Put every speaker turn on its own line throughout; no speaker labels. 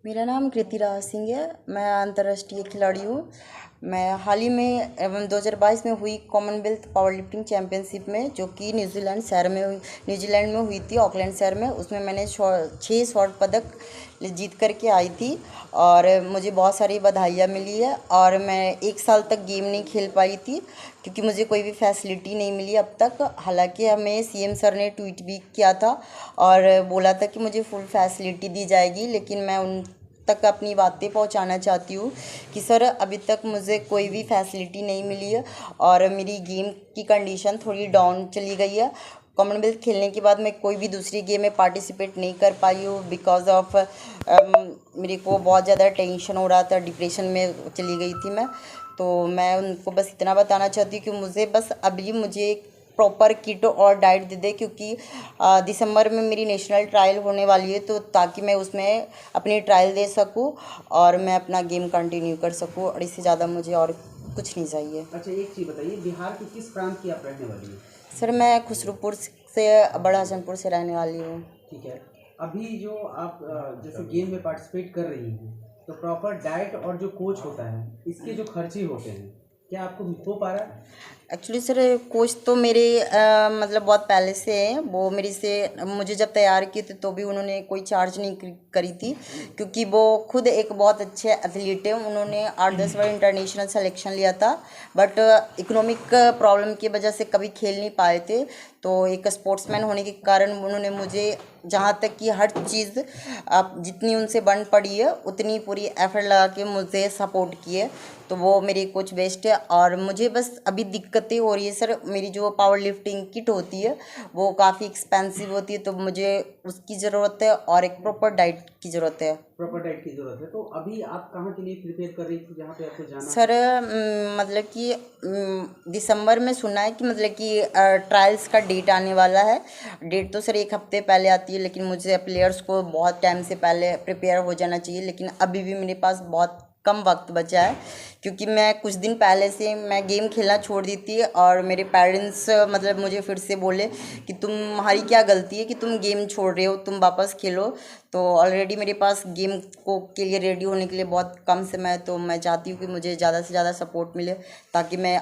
मेरा नाम कृतिराज सिंह है। मैं अंतर्राष्ट्रीय खिलाड़ी हूँ। मैं हाल ही में 2022 में हुई कॉमनवेल्थ पावर लिफ्टिंग चैम्पियनशिप में, जो कि न्यूजीलैंड में हुई थी, ऑकलैंड शहर में। उसमें मैंने 6 स्वर्ण पदक जीत करके आई थी और मुझे बहुत सारी बधाइयाँ मिली है। और मैं 1 साल तक गेम नहीं खेल पाई थी क्योंकि मुझे कोई भी फैसिलिटी नहीं मिली अब तक। हालांकि हमें सीएम सर ने ट्वीट भी किया था और बोला था कि मुझे फुल फैसिलिटी दी जाएगी, लेकिन मैं उन तक अपनी बातें पहुंचाना चाहती हूँ कि सर अभी तक मुझे कोई भी फैसिलिटी नहीं मिली है और मेरी गेम की कंडीशन थोड़ी डाउन चली गई है। कॉमनवेल्थ खेलने के बाद मैं कोई भी दूसरी गेम में पार्टिसिपेट नहीं कर पाई हूँ बिकॉज ऑफ मेरे को बहुत ज़्यादा टेंशन हो रहा था, डिप्रेशन में चली गई थी मैं। तो मैं उनको बस इतना बताना चाहती हूँ कि मुझे प्रॉपर किट और डाइट दे दे, क्योंकि दिसंबर में मेरी नेशनल ट्रायल होने वाली है, तो ताकि मैं उसमें अपनी ट्रायल दे सकूं और मैं अपना गेम कंटिन्यू कर सकूं। और इससे ज़्यादा मुझे और कुछ नहीं चाहिए।
अच्छा, एक चीज़ बताइए, बिहार के किस प्रांत की आप रहने वाली हैं?
सर मैं खुसरूपुर से, बड़ा हसनपुर से रहने वाली हूँ।
ठीक है। अभी जो आप जैसे गेम में पार्टिसिपेट कर रही हैं, तो प्रॉपर डाइट और जो कोच होता है, इसके जो खर्चे होते हैं, क्या आपको हो पा रहा है?
एक्चुअली सर कोच तो मेरे मतलब बहुत पहले से हैं। वो मेरी से मुझे जब तैयार किए थे तो भी उन्होंने कोई चार्ज नहीं करी थी, क्योंकि वो खुद एक बहुत अच्छे एथलीट हैं। उन्होंने 8-10 बार इंटरनेशनल सिलेक्शन लिया था, बट इकोनॉमिक प्रॉब्लम की वजह से कभी खेल नहीं पाए थे। तो एक स्पोर्ट्समैन होने के कारण उन्होंने मुझे जहाँ तक कि हर चीज़ आप जितनी उनसे बन पड़ी है उतनी पूरी एफर्ट लगा के मुझे सपोर्ट किए। तो वो मेरी कोच बेस्ट है। और मुझे बस अभी दिक्कतें हो रही है सर, मेरी जो पावर लिफ्टिंग किट होती है वो काफ़ी एक्सपेंसिव होती है, तो मुझे उसकी ज़रूरत है और एक प्रॉपर डाइट की ज़रूरत है।
प्रॉपर डाइट की ज़रूरत है। तो अभी आप कहाँ के लिए प्रिपेयर कर रही थी, जहाँ पे आपको जाना
सर
है?
मतलब कि दिसंबर में सुना है कि मतलब कि ट्रायल्स का डेट आने वाला है। डेट तो सर 1 हफ्ते पहले आती है, लेकिन मुझे प्लेयर्स को बहुत टाइम से पहले प्रिपेयर हो जाना चाहिए। लेकिन अभी भी मेरे पास बहुत कम वक्त बचा है, क्योंकि मैं कुछ दिन पहले से मैं गेम खेलना छोड़ दी थी और मेरे पेरेंट्स मतलब मुझे फिर से बोले कि तुम्हारी क्या गलती है कि तुम गेम छोड़ रहे हो, तुम वापस खेलो। तो ऑलरेडी मेरे पास गेम को के लिए रेडी होने के लिए बहुत कम समय है, तो मैं चाहती हूँ कि मुझे ज़्यादा से ज़्यादा सपोर्ट मिले ताकि मैं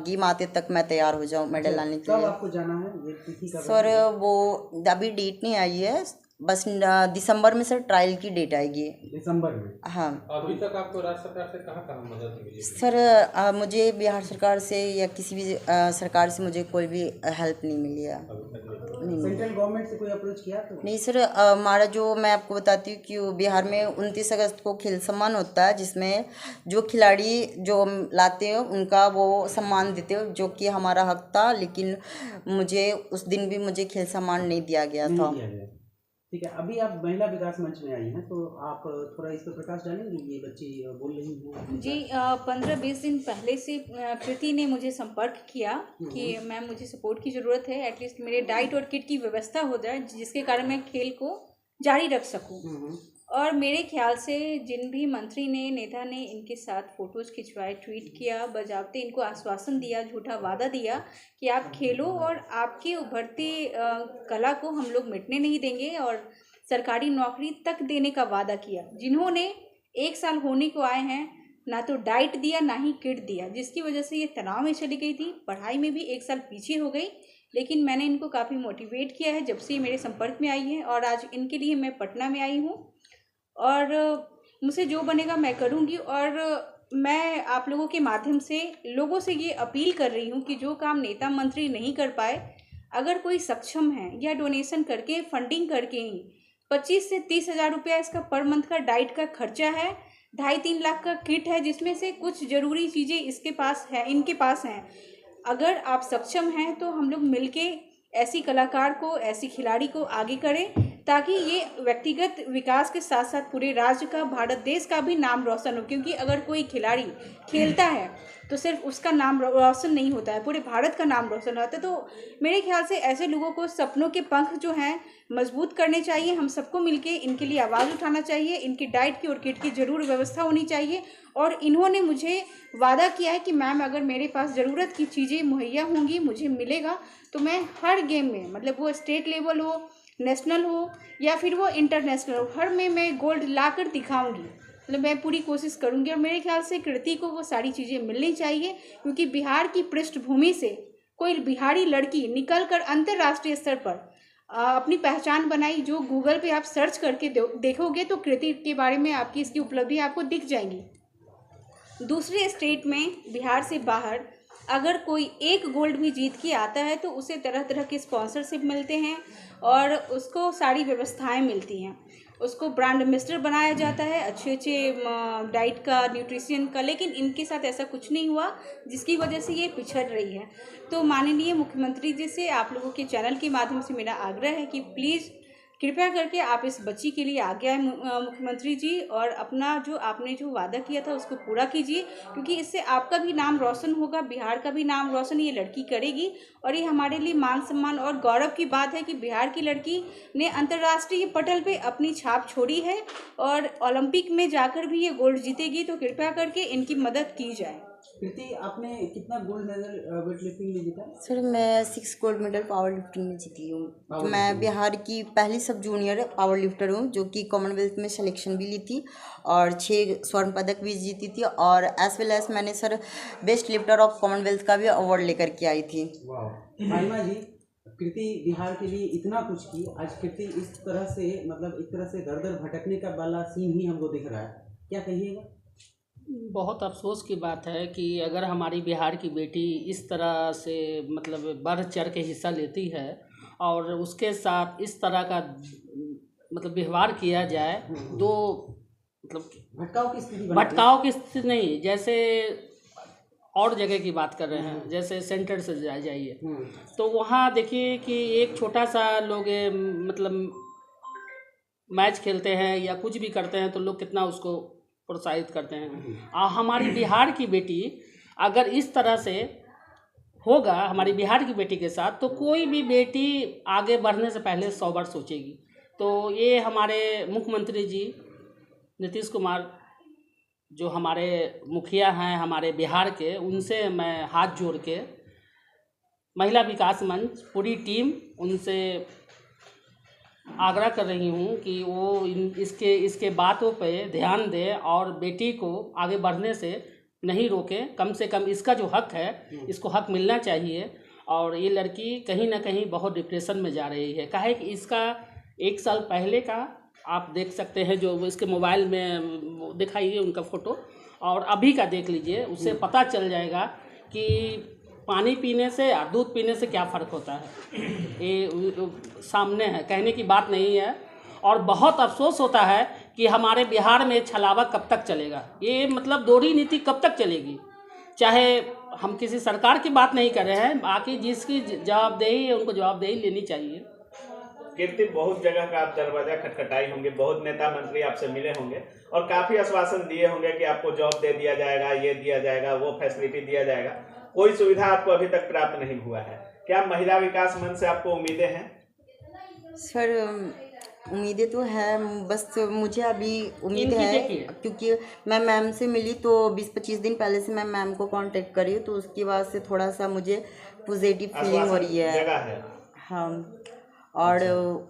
गेम आते तक मैं तैयार हो जाऊँ मेडल लाने के
कब
लिए।
आपको जाना है, ये तिथि कब
सर
है?
वो अभी डेट नहीं आई है, बस दिसंबर में सर ट्रायल की डेट आएगी।
दिसंबर में?
हाँ
अभी तक आपको राज्य सरकार से कहाँ कहाँ मदद मिली है?
सर मुझे बिहार सरकार से या किसी भी सरकार से मुझे कोई भी हेल्प नहीं मिली है। नहीं मिली।
सेंट्रल गवर्नमेंट से कोई अप्रोच किया तो?
नहीं सर, हमारा जो मैं आपको बताती हूँ कि बिहार में 29 अगस्त को खेल सम्मान होता है, जिसमें जो खिलाड़ी जो लाते हैं उनका वो सम्मान देते हो, जो कि हमारा हक था। लेकिन मुझे उस दिन भी मुझे खेल सम्मान नहीं दिया गया
नहीं
था।
दिया गया। ठीक है। अभी आप महिला विकास मंच में आई हैं, तो आप थोड़ा इस पर प्रकाश डालेंगे? ये बच्ची बोल रही हैं
जी 15-20 दिन पहले से प्रीति ने मुझे संपर्क किया कि मैम मुझे सपोर्ट की ज़रूरत है, एटलीस्ट मेरे डाइट और किट की व्यवस्था हो जाए जिसके कारण मैं खेल को जारी रख सकूं। और मेरे ख्याल से जिन भी मंत्री ने, नेता ने इनके साथ फ़ोटोज़ खिंचवाए, ट्वीट किया, बजाबते इनको आश्वासन दिया, झूठा वादा दिया कि आप खेलो और आपकी उभरती कला को हम लोग मिटने नहीं देंगे, और सरकारी नौकरी तक देने का वादा किया। जिन्होंने 1 साल होने को आए हैं, ना तो डाइट दिया ना ही किट दिया, जिसकी वजह से ये तनाव में चली गई थी, पढ़ाई में भी 1 साल पीछे हो गई। लेकिन मैंने इनको काफ़ी मोटिवेट किया है जब से ये मेरे संपर्क में आई हैं, और आज इनके लिए मैं पटना में आई हूँ। और मुझसे जो बनेगा मैं करूँगी। और मैं आप लोगों के माध्यम से लोगों से ये अपील कर रही हूँ कि जो काम नेता मंत्री नहीं कर पाए, अगर कोई सक्षम है या डोनेशन करके, फंडिंग करके ही 25 से 30 हज़ार रुपया इसका पर मंथ का डाइट का खर्चा है, 2.5-3 लाख का किट है, जिसमें से कुछ ज़रूरी चीज़ें इसके पास है, इनके पास हैं। अगर आप सक्षम हैं तो हम लोग मिलके ऐसी कलाकार को, ऐसी खिलाड़ी को आगे करें, ताकि ये व्यक्तिगत विकास के साथ साथ पूरे राज्य का, भारत देश का भी नाम रोशन हो। क्योंकि अगर कोई खिलाड़ी खेलता है तो सिर्फ उसका नाम रोशन नहीं होता है, पूरे भारत का नाम रोशन होता है। तो मेरे ख्याल से ऐसे लोगों को सपनों के पंख जो हैं मजबूत करने चाहिए। हम सबको मिलके इनके लिए आवाज़ उठाना चाहिए। इनकी डाइट की और किट की ज़रूर व्यवस्था होनी चाहिए। और इन्होंने मुझे वादा किया है कि मैम अगर मेरे पास ज़रूरत की चीज़ें मुहैया होंगी, मुझे मिलेगा, तो मैं हर गेम में, मतलब वो स्टेट लेवल हो, नेशनल हो या फिर वो इंटरनेशनल हो, हर में मैं गोल्ड ला कर दिखाऊँगी। मतलब मैं पूरी कोशिश करूँगी और मेरे ख्याल से कृति को वो सारी चीज़ें मिलनी चाहिए, क्योंकि बिहार की पृष्ठभूमि से कोई बिहारी लड़की निकल कर अंतर्राष्ट्रीय स्तर पर अपनी पहचान बनाई। जो गूगल पे आप सर्च करके देखोगे तो कृति के बारे में आपकी इसकी उपलब्धि आपको दिख जाएंगी। दूसरे स्टेट में बिहार से बाहर अगर कोई एक गोल्ड भी जीत के आता है तो उसे तरह तरह के स्पॉन्सरशिप मिलते हैं और उसको सारी व्यवस्थाएं मिलती हैं। उसको ब्रांड एम्बेसडर बनाया जाता है, अच्छे डाइट का, न्यूट्रिशन का, लेकिन इनके साथ ऐसा कुछ नहीं हुआ जिसकी वजह से ये पिछड़ रही है। तो माननीय मुख्यमंत्री जी से आप लोगों के चैनल के माध्यम से मेरा आग्रह है कि प्लीज़ कृपया करके आप इस बच्ची के लिए आगे आए मुख्यमंत्री जी, और अपना जो आपने जो वादा किया था उसको पूरा कीजिए, क्योंकि इससे आपका भी नाम रोशन होगा, बिहार का भी नाम रोशन ये लड़की करेगी। और ये हमारे लिए मान सम्मान और गौरव की बात है कि बिहार की लड़की ने अंतर्राष्ट्रीय पटल पे अपनी छाप छोड़ी है और ओलंपिक में जाकर भी ये गोल्ड जीतेगी। तो कृपया करके इनकी मदद की जाए।
कृति, आपने कितना गोल्ड मेडल वेट लिफ्टिंग में जीता?
सर मैं 6 गोल्ड मेडल पावर लिफ्टिंग में जीती हूँ। मैं बिहार की पहली सब जूनियर पावर लिफ्टर हूँ जो कि कॉमनवेल्थ में सिलेक्शन भी ली थी और 6 स्वर्ण पदक भी जीती थी, और एज वेल एज मैंने sir best lifter of Commonwealth का भी अवार्ड लेकर के आई थी।
महिमा जी, कृति बिहार के लिए इतना कुछ की, आज कृति इस तरह से मतलब एक तरह से दर दर भटकने का वाला सीन ही हमको दिख रहा है, क्या कहिएगा?
बहुत अफसोस की बात है कि अगर हमारी बिहार की बेटी इस तरह से मतलब बढ़ चढ़ के हिस्सा लेती है और उसके साथ इस तरह का मतलब व्यवहार किया जाए, तो मतलब भटकाव की स्थिति नहीं, जैसे और जगह की बात कर रहे हैं, जैसे सेंटर से जाइए तो वहाँ देखिए कि एक छोटा सा लोग मतलब मैच खेलते हैं या कुछ भी करते हैं तो लोग कितना उसको प्रोत्साहित करते हैं। हमारी बिहार की बेटी अगर इस तरह से होगा हमारी बिहार की बेटी के साथ, तो कोई भी बेटी आगे बढ़ने से पहले 100 बार सोचेगी। तो ये हमारे मुख्यमंत्री जी नीतीश कुमार जो हमारे मुखिया हैं हमारे बिहार के, उनसे मैं हाथ जोड़ के महिला विकास मंच पूरी टीम उनसे आग्रह कर रही हूँ कि वो इसके बातों पे ध्यान दें और बेटी को आगे बढ़ने से नहीं रोकें। कम से कम इसका जो हक है इसको हक मिलना चाहिए। और ये लड़की कहीं ना कहीं बहुत डिप्रेशन में जा रही है। काहे कि इसका 1 साल पहले का आप देख सकते हैं, जो इसके मोबाइल में दिखाइए उनका फ़ोटो, और अभी का देख लीजिए, उससे पता चल जाएगा कि पानी पीने से या दूध पीने से क्या फ़र्क होता है। ये सामने है, कहने की बात नहीं है। और बहुत अफसोस होता है कि हमारे बिहार में छलावा कब तक चलेगा, ये मतलब दोहरी नीति कब तक चलेगी। चाहे हम किसी सरकार की बात नहीं कर रहे हैं, बाकी जिसकी जवाबदेही है उनको जवाबदेही लेनी चाहिए।
कीर्ति, बहुत जगह का आप दरवाजा खटखटाई होंगे, बहुत नेता मंत्री आपसे मिले होंगे और काफ़ी आश्वासन दिए होंगे कि आपको जॉब दे दिया जाएगा, ये दिया जाएगा, वो फैसिलिटी दिया जाएगा। कोई सुविधा आपको अभी तक प्राप्त नहीं हुआ है। क्या महिला विकास मंच से आपको उम्मीदें हैं?
सर उम्मीदें तो है, बस मुझे अभी उम्मीद है क्योंकि मैं मैम से मिली तो 20-25 दिन पहले से मैं मैम को कांटेक्ट करी, तो उसके बाद से थोड़ा सा मुझे पॉजिटिव फीलिंग हो रही है। हाँ, और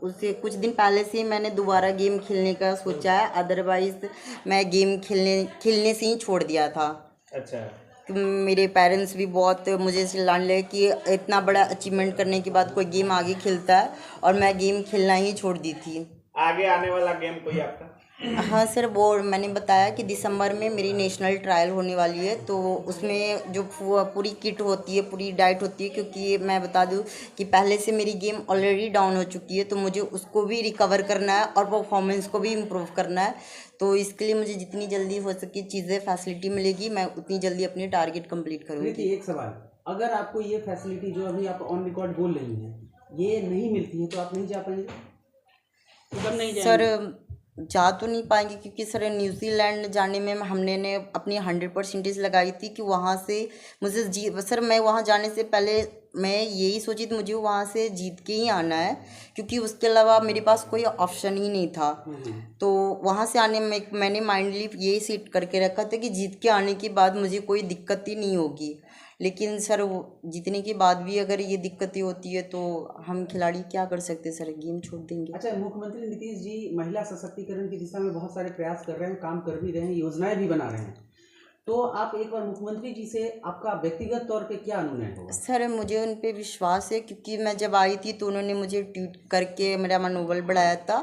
उससे कुछ दिन पहले से मैंने दोबारा गेम खेलने का सोचा है, अदरवाइज मैं गेम खेलने से ही छोड़ दिया था।
अच्छा।
मेरे पेरेंट्स भी बहुत मुझे चिल्लाने लगे कि इतना बड़ा अचीवमेंट करने के बाद कोई गेम आगे खेलता है, और मैं गेम खेलना ही छोड़ दी थी।
आगे आने वाला गेम कोई आपका?
हाँ सर, वो मैंने बताया कि दिसंबर में मेरी नेशनल ट्रायल होने वाली है, तो उसमें जो पूरी किट होती है, पूरी डाइट होती है, क्योंकि मैं बता दूं कि पहले से मेरी गेम ऑलरेडी डाउन हो चुकी है, तो मुझे उसको भी रिकवर करना है और परफॉर्मेंस को भी इम्प्रूव करना है। तो इसके लिए मुझे जितनी जल्दी हो सके चीज़ें फैसिलिटी मिलेगी, मैं उतनी जल्दी अपनी टारगेट कंप्लीट करूँगी।
एक सवाल, अगर आपको ये फैसिलिटी जो अभी आप ऑन रिकॉर्ड बोल रही हैं ये नहीं मिलती है तो आप नहीं जा पाएंगे?
सर जा तो नहीं पाएंगे, क्योंकि सर न्यूजीलैंड जाने में हमने अपनी 100% लगाई थी कि वहाँ से मुझे सर मैं वहाँ जाने से पहले मैं यही सोची थी मुझे वहाँ से जीत के ही आना है, क्योंकि उसके अलावा मेरे पास कोई ऑप्शन ही नहीं था। तो वहाँ से आने में मैंने माइंडली यही सेट करके रखा था कि जीत के आने के बाद मुझे कोई दिक्कत ही नहीं होगी। लेकिन सर वो जीतने के बाद भी अगर ये दिक्कतें होती है तो हम खिलाड़ी क्या कर सकते हैं सर, गेम छोड़ देंगे।
अच्छा, मुख्यमंत्री नीतीश जी महिला सशक्तिकरण की दिशा में बहुत सारे प्रयास कर रहे हैं, काम कर भी रहे हैं, योजनाएं भी बना रहे हैं, तो आप एक बार मुख्यमंत्री जी से आपका व्यक्तिगत तौर पे क्या अनुनय होगा?
सर मुझे उन पे विश्वास है, क्योंकि मैं जब आई थी तो उन्होंने मुझे ट्वीट करके मेरा मनोबल बढ़ाया था,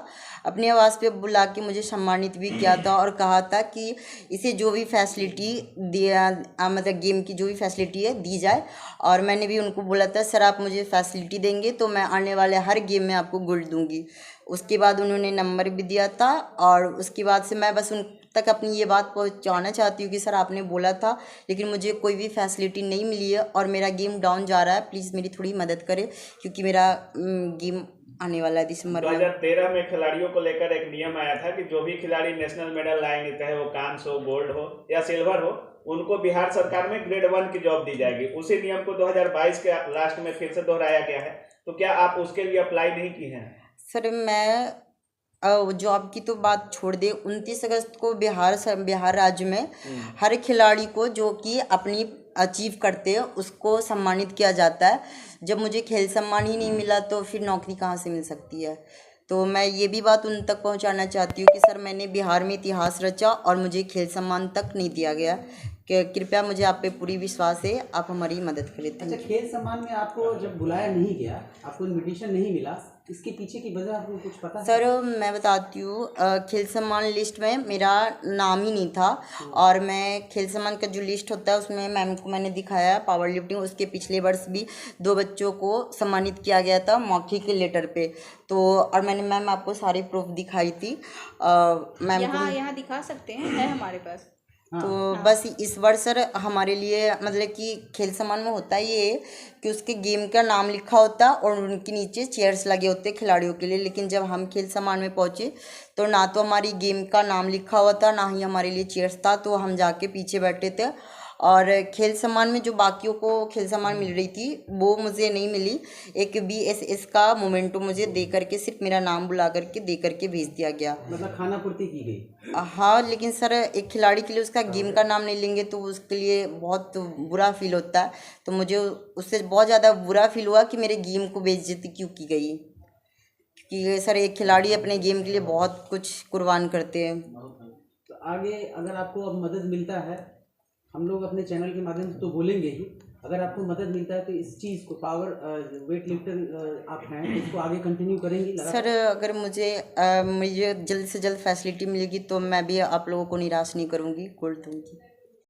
अपने आवाज़ पे बुला के मुझे सम्मानित भी किया था और कहा था कि इसे जो भी फैसिलिटी दिया मतलब गेम की जो भी फैसिलिटी है दी जाए। और मैंने भी उनको बोला था सर आप मुझे फैसिलिटी देंगे तो मैं आने वाले हर गेम में आपको गोल्ड दूंगी। उसके बाद उन्होंने नंबर भी दिया था और उसके बाद से मैं बस उन तक अपनी ये बात पहुंचाना चाहती हूँ कि सर आपने बोला था लेकिन मुझे कोई भी फैसिलिटी नहीं मिली है और मेरा गेम डाउन जा रहा है, प्लीज़ मेरी थोड़ी मदद करें क्योंकि मेरा गेम आने वाला है दिसंबर में।
2013 में खिलाड़ियों को लेकर एक नियम आया था कि जो भी खिलाड़ी नेशनल मेडल लाएंगे, चाहे वो कांस्य हो, गोल्ड हो या सिल्वर हो, उनको बिहार सरकार में ग्रेड 1 की जॉब दी जाएगी। उसी नियम को 2022 के लास्ट में फिर से दोहराया गया है, तो क्या आप उसके लिए अप्लाई नहीं की हैं?
सर मैं जॉब की तो बात छोड़ दे, 29 अगस्त को बिहार राज्य में हर खिलाड़ी को जो कि अपनी अचीव करते हैं उसको सम्मानित किया जाता है। जब मुझे खेल सम्मान ही नहीं मिला तो फिर नौकरी कहाँ से मिल सकती है। तो मैं ये भी बात उन तक पहुंचाना चाहती हूँ कि सर मैंने बिहार में इतिहास रचा और मुझे खेल सम्मान तक नहीं दिया गया। कृपया मुझे आप पे पूरी विश्वास है, आप हमारी मदद करें।
अच्छा, खेल सम्मान में आपको जब बुलाया नहीं गया, आपको इनविटेशन नहीं मिला, इसके पीछे की वजह आपको कुछ पता है?
सर मैं बताती हूँ, खेल सम्मान लिस्ट में मेरा नाम ही नहीं था और मैं खेल सम्मान का जो लिस्ट होता है उसमें मैम को मैंने दिखाया पावर लिफ्टिंग, उसके पिछले वर्ष भी 2 बच्चों को सम्मानित किया गया था मौखिक लेटर पे। तो और मैंने मैम आपको सारी प्रूफ दिखाई थी मैम को।
यहाँ दिखा सकते हैं, है हमारे पास।
तो बस इस वर्ष सर हमारे लिए मतलब कि खेल सम्मान में होता ये है कि उसके गेम का नाम लिखा होता है और उनके नीचे चेयर्स लगे होते हैं खिलाड़ियों के लिए। लेकिन जब हम खेल सम्मान में पहुँचे तो ना तो हमारी गेम का नाम लिखा हुआ था, ना ही हमारे लिए चेयर्स था, तो हम जाके पीछे बैठे थे। और खेल सम्मान में जो बाकियों को खेल सम्मान मिल रही थी वो मुझे नहीं मिली। एक BSS का मोमेंटो मुझे दे करके सिर्फ मेरा नाम बुला करके दे करके भेज दिया गया।
मतलब खाना पूर्ति की गई?
हाँ, लेकिन सर एक खिलाड़ी के लिए उसका गेम का नाम नहीं लेंगे तो उसके लिए बहुत बुरा फील होता है। तो मुझे उससे बहुत ज़्यादा बुरा फील हुआ कि मेरे गेम को बेइज्जती क्यों की गई, क्योंकि सर एक खिलाड़ी अपने गेम के लिए बहुत कुछ कुर्बान करते हैं।
तो आगे अगर आपको अब मदद मिलता है, हम लोग अपने चैनल के माध्यम से तो बोलेंगे ही, अगर आपको मदद मिलता है तो इस चीज़ को पावर वेट लिफ्टर आप हैं तो इसको आगे कंटिन्यू करेंगी?
सर अगर मुझे जल्द से जल्द फैसिलिटी मिलेगी तो मैं भी आप लोगों को निराश नहीं करूँगी, गोल्ड दूँगी।